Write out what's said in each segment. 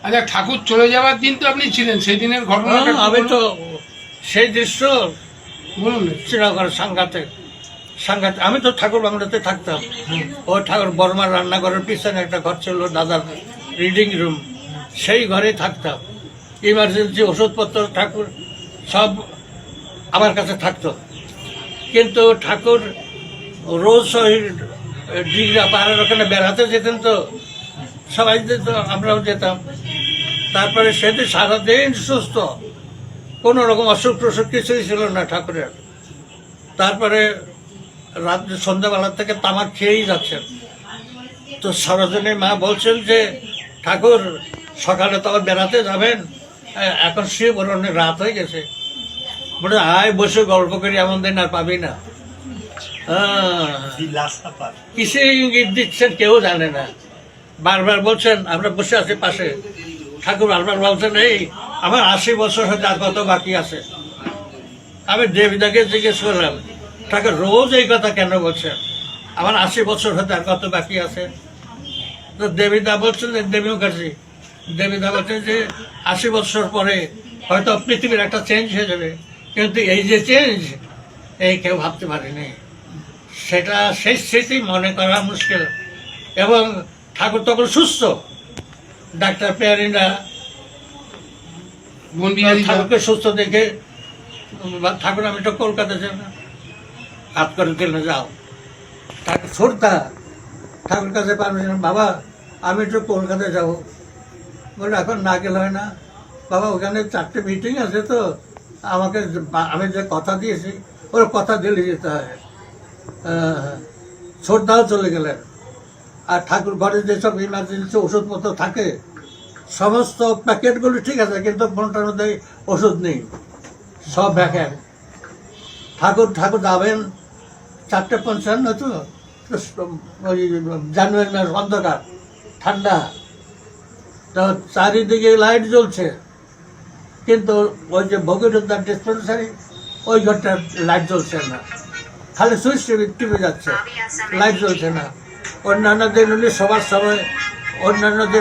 আচ্ছা, ঠাকুর চলে যাওয়ার দিন তো আপনি ছিলেন, সেই দিনের ঘটনা আমি তো সেই দৃশ্য বলুন। শ্রীনগর সাংঘাতিক সাংঘাতিক। আমি তো ঠাকুর বাংলাতে থাকতাম। ওই ঠাকুর বর্মার রান্নাঘরের পিছনে একটা ঘর ছিল, দাদার রিডিং রুম, সেই ঘরেই থাকতাম। ইমার্জেন্সি ওষুধপত্র ঠাকুর সব আমার কাছে থাকতো। কিন্তু ঠাকুর রোজ ওই ডিগরা পাহাড়ের ওখানে বেড়াতে যেতেন, তো সবাই যেত, আমরাও যেতাম। তারপরে সেদিন সারাদিন সুস্থ, কোনো রকম অসুখ টসুখ কিছুই ছিল না ঠাকুরের। তারপরে রাত সন্ধ্যাবেলা থেকে তামাক খেয়েই যাচ্ছেন। তো সরোজিনী মা বলছেন যে ঠাকুর সকালে তো আবার বেড়াতে যাবেন, এখন শুয়ে বলে অনেক রাত হয়ে গেছে, বলে আয় বসে গল্প করি, এমন দিন আর পাবি না। কিসে ইঙ্গিত দিচ্ছেন কেউ জানে না। বারবার বলছেন, আমরা বসে আছি পাশে, ঠাকুর বারবার বলছেন এই আমার 80 বছর হয়তো আর কত বাকি আছে। আমি দেবীদাকে জিজ্ঞেস করলাম, ঠাকুর রোজ এই কথা কেন বলছেন, আমার 80 বছর হয়তো আর কত বাকি আছে? তো দেবীদা বলছেন, দেবী মুখার্জি, দেবীদা বলছেন যে 80 বছর পরে হয়তো পৃথিবীর একটা চেঞ্জ হয়ে যাবে, কিন্তু এই যে চেঞ্জ, এই কেউ ভাবতে পারেনি। সেটা সেই স্মৃতি মনে করা মুশকিল। এবং ঠাকুর তখন সুস্থ, ডাক্তার পেয়ারিনা ঠাকুরকে সুস্থ দেখে, ঠাকুর আমি তো কলকাতা যাব না, হাত করে দিল, যাও। ঠাকুর ছোটটা ঠাকুর কাছে পারমিশন, বাবা আমি একটু কলকাতায় যাব। বলে এখন না গেলে হয় না বাবা, ওখানে 4টে মিটিং আছে, তো আমাকে আমি যে কথা দিয়েছি ওর কথা দিলে যেতে হয়। ছোটদাও চলে গেলেন। আর ঠাকুর ঘরে যেসব ইমার্জেন্সি ওষুধপত্র থাকে সমস্ত প্যাকেটগুলো ঠিক আছে, কিন্তু ফোনটার মধ্যে ওষুধ নেই, সব প্যাকেট। ঠাকুর যাবেন 4:55, তো ওই জানুয়ারি মাস, অন্ধকার, ঠান্ডা, তো চারিদিকে লাইট জ্বলছে, কিন্তু ওই যে ভগীরথার ডিসপেন্সারি ওই ঘরটার লাইট জ্বলছে না, খালি সুইচ টিপে যাচ্ছে, লাইট জ্বলছে না। অন্যান্যদের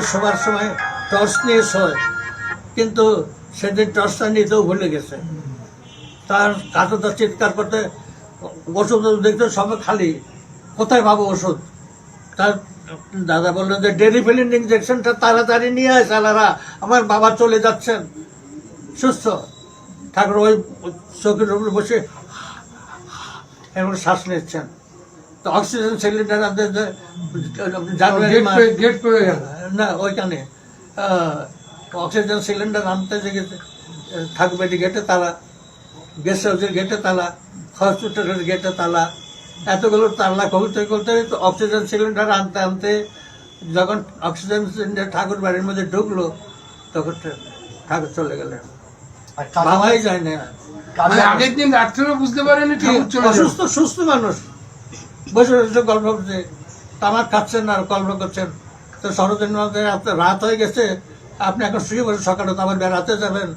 সবার সময় টর্চ নিয়ে শোয়, কিন্তু সেদিন টর্চটা নিতেও ভুলে গেছে। তার কাকুটা চিৎকার করতে, ওষুধ দেখতে সবাই খালি, কোথায় পাবো ওষুধ? তার দাদা বললো যে ডেরিফিলিন ইঞ্জেকশনটা তাড়াতাড়ি নিয়ে আয় সালারা, আমার বাবা চলে যাচ্ছেন সুস্থ। ঠাকুর ওই চোখের উপরে বসে এমন শ্বাস নিচ্ছেন। তো অক্সিজেন সিলিন্ডার জানুয়ারি না ওইখানে অক্সিজেন সিলিন্ডার আনতে গেছে, ঠাকুরবাড়ি গেটে তালা, গেস্ট হাউসের গেটে তালা, হসপিটালের গেটে তালা, এতগুলো তালা খুলতে খুলতে অক্সিজেন সিলিন্ডার আনতে যখন অক্সিজেন সিলিন্ডার ঠাকুর বাড়ির মধ্যে ঢুকলো, তখন ঠাকুর চলে গেলেন, ভাবাই যায় না। আগের দিন রাত্রেও বুঝতে পারেনি সুস্থ মানুষ বসে বসে গল্প করছে, তামাক খাচ্ছেন আর গল্প করছেন। তো সরোজিনী রাত হয়ে গেছে, আপনি এখন শুয়ে বসে সকালে তো আবার বেড়াতে যাবেন,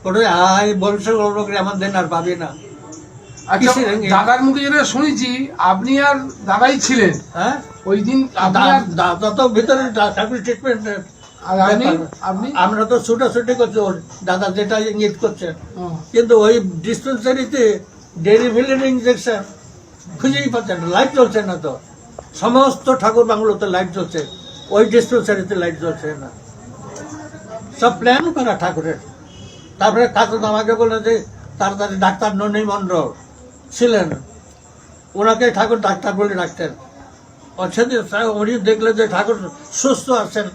ওটাই আয় বলছে গল্প করে, আমার দিন আর পাবি না। দাদার মুখে যেটা শুনেছি, আপনি আর দাদাই ছিলেন, হ্যাঁ ওই দিন দাদা তো ভিতরে ঠাকুর ট্রিটমেন্ট, আমরা তো ছুটাছুটি করছি, ওর দাদা যেটা ইঙ্গিত করছেন, কিন্তু ওই ডিসপেন্সারিতে ডেরিফিলিন ইঞ্জেকশন খুঁজেই পাচ্ছেন না, লাইট জ্বলছে না। তো সমস্ত ঠাকুর বাংলোতে লাইট জ্বলছে, ওই ডিসপেন্সারিতে লাইট জ্বলছে না, সব প্ল্যান করা ঠাকুরের। তারপরে কাকু আমাকে বললো যে তাড়াতাড়ি ডাক্তার ননী মণ্ডল ছিলেন, ওনাকে ঠাকুর ডাক্তার বলে ডাকতেন। সেদিন উনি দেখলেন যে ঠাকুর সুস্থ আছেন,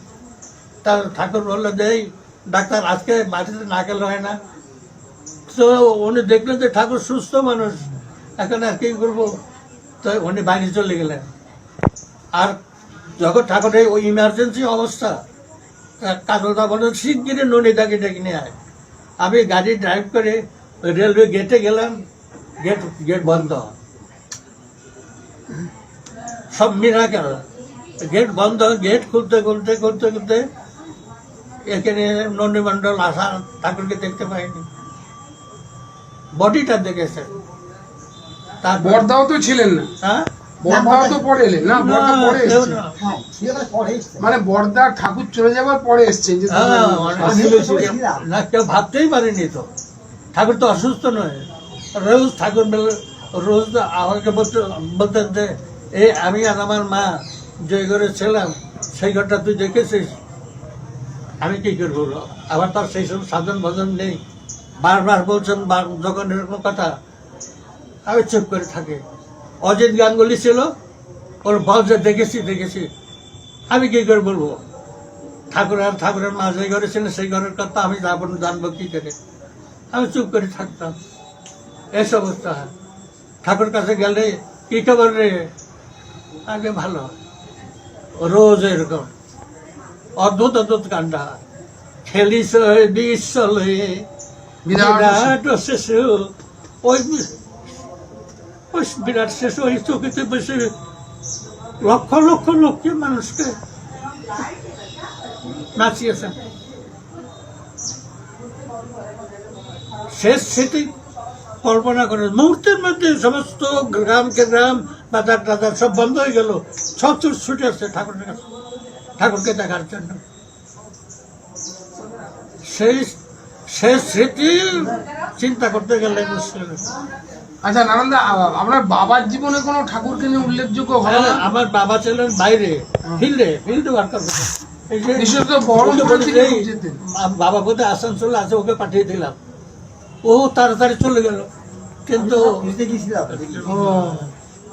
তার ঠাকুর বললো যে এই ডাক্তার আজকে বাড়িতে না গেলে হয় না। তো উনি দেখলেন যে ঠাকুর সুস্থ মানুষ, এখন আর কি করবো, তো উনি বাইরে চলে গেলেন। আর যখন ঠাকুরের ওই ইমার্জেন্সি অবস্থা, কাকুটা বললেন শিগগিরি ননীদাকে ডেকে নিয়ে আয়। আমি গাড়ি ড্রাইভ করে রেলওয়ে গেটে গেলাম, গেট বন্ধ, সব মিরাকেল, গেট বন্ধ। গেট খুলতে এখানে নন্দী মণ্ডল আসা, ঠাকুরকে দেখতে পাইনি, বডিটা দেখেছে। তার বড়দাও তো ছিলেন না, হ্যাঁ বর্দা তো পরে এলেন না, বর্দা পরে কেউ এসেছেন। না। হ্যাঁ ছিলেন পরে এসছে। মানে বর্দা ঠাকুর চলে যাওয়ার পরে এসছেন যে হ্যাঁ, আমি তো সবাই ছিলাম। না কেউ ভাবতেই পারেনি তো ঠাকুর তো অসুস্থ নয়। রোজ ঠাকুর রোজ আমাকে বলতেন যে এই আমি আর আমার মা যে ঘরে ছিলাম সেই ঘরটা তুই দেখেছিস, আমি কি করবো? আবার তার সেই সব সাধন ভজন নেই, বারবার বলছেন যখন এরকম কথা আমি চুপ করে থাকি। অজিত গাঙ্গুলি ছিল, ওর বল যে দেখেছি দেখেছি, আমি কি করে বলবো? ঠাকুরের মা যে ঘরে ছিলেন সেই ঘরের কথা আমি জানবো কি করে? আমি চুপ করে থাকতাম। এই অবস্থা। ঠাকুর কাছে গেলে কি খবর রে? আগে ভালো। রোজ এরকম অদ্ভুত অদ্ভুত কাণ্ড। খেলিস বিশ্বলে বিরাট শিশু, ওই বিরাট শিশু ওই চকিতে বসে লক্ষ লক্ষ লোককে মানুষকে নাচিয়েছেন। শেষ স্মৃতি কল্পনা করে মুহূর্তের মধ্যে সমস্ত গ্রামকে গ্রাম বাজার টাজার সব বন্ধ হয়ে গেল, সব ছুটে আসছে ঠাকুরের কাছে, ঠাকুরকে দেখার জন্য। সেই শেষ স্মৃতি চিন্তা করতে গেলে মুশকিল। আচ্ছা নারায়ণদা, আপনার বাবার জীবনে কোনো ঠাকুরকে নিয়ে উল্লেখযোগ্য ঘটনা? আমার বাবা ছিলেন বাইরে ফিল্ড ওয়ার্কার। বিশেষত বড় যেতেন। বাবা বোধহয় আসানসোলে আছে, ওকে পাঠিয়ে দিলাম, ও তাড়াতাড়ি চলে গেল। কিন্তু বুঝতে গেছিলাম ও,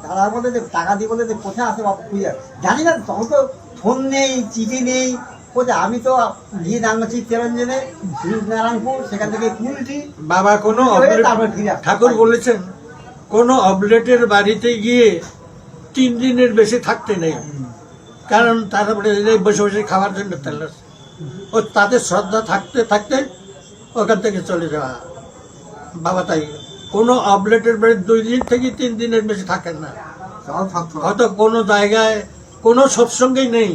তারা বলে যে টাকা দিয়ে বলে যে কোথায় আসে বাবা খুঁজে জানি না, তখন তো ফোন নেই, চিঠি নেই, কোথায়? আমি তো গিয়ে জানলাম চিত্তরঞ্জনে নারায়ণপুর, সেখান থেকে কুলটি বাবা কোনো তারপর ফিরে আসে। ঠাকুর বলেছেন কোনো অবলেটের বাড়িতে গিয়ে 3 দিনের বেশি থাকতে নেই, কারণ তারপরে বসে বসে খাওয়ার জন্য তেল ও তাদের শ্রদ্ধা থাকতে থাকতে ওখান থেকে চলে যাওয়া। বাবা তাই কোনো অবলেটের বাড়ি 2 দিন থেকে 3 দিনের বেশি থাকেন না। সব থাকতো। হয়তো কোনো জায়গায় কোনো সৎসঙ্গই নেই,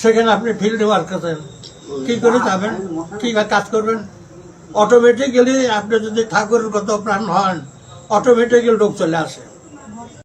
সেখানে আপনি ফিল্ড ওয়ার্ক করেন, কি করে যাবেন, কি কাজ করবেন? অটোমেটিক্যালি আপনি যদি ঠাকুরের কত প্রাণ হন, অটোমেটিক্যালি লোক চলে আসে।